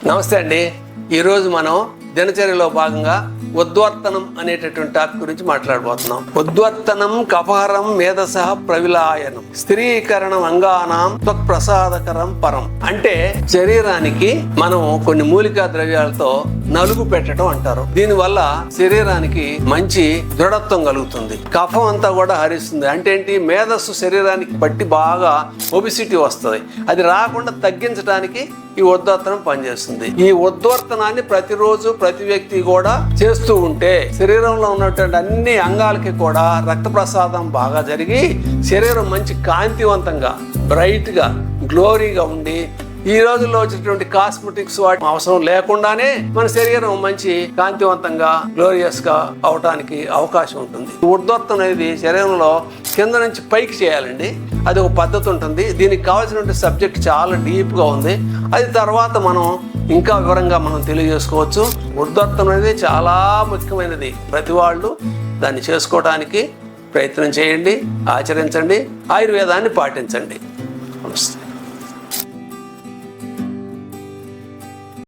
నమస్తే అండి. ఈరోజు మనం దినచర్యలో భాగంగా ఉద్వర్తనం అనేటటువంటి టాపిక్ గురించి మాట్లాడబోతున్నాం. ఉద్వర్తనం కపహరం మేధసః ప్రవిలాయనం స్థిరీకరణం అంగానాం త్వక్ప్రసాదకరం పరం. అంటే శరీరానికి మనం కొన్ని మూలికా ద్రవ్యాలతో నలుగు పెట్టడం అంటారు. దీనివల్ల శరీరానికి మంచి దృఢత్వం కలుగుతుంది. కఫం అంతా కూడా హరిస్తుంది. అంటే ఏంటి, మేధస్సు శరీరానికి బట్టి బాగా ఒబిసిటీ వస్తుంది. అది రాకుండా తగ్గించడానికి ఈ ఉద్వర్తనం పనిచేస్తుంది. ఈ ఉద్వర్తనాన్ని ప్రతిరోజు ప్రతి వ్యక్తి కూడా చేస్తూ ఉంటే శరీరంలో ఉన్నటువంటి అన్ని అంగాలకి కూడా రక్త ప్రసాదం బాగా జరిగి శరీరం మంచి కాంతివంతంగా, బ్రైట్ గా, గ్లోరీగా ఉండి ఈ రోజుల్లో వచ్చేటువంటి కాస్మెటిక్స్ వాటి అవసరం లేకుండానే మన శరీరం మంచి కాంతివంతంగా, గ్లోరియస్ గా అవటానికి అవకాశం ఉంటుంది. ఉద్వర్తనం అనేది శరీరంలో కింద నుంచి పైకి చేయాలండి. అది ఒక పద్ధతి ఉంటుంది. దీనికి కావాల్సినటువంటి సబ్జెక్ట్ చాలా డీప్ గా ఉంది. అది తర్వాత మనం ఇంకా వివరంగా మనం తెలియజేసుకోవచ్చు. ఉద్వర్తనం అనేది చాలా ముఖ్యమైనది. ప్రతి వాళ్ళు దాన్ని చేసుకోవడానికి ప్రయత్నం చేయండి, ఆచరించండి, ఆయుర్వేదాన్ని పాటించండి. నమస్తే.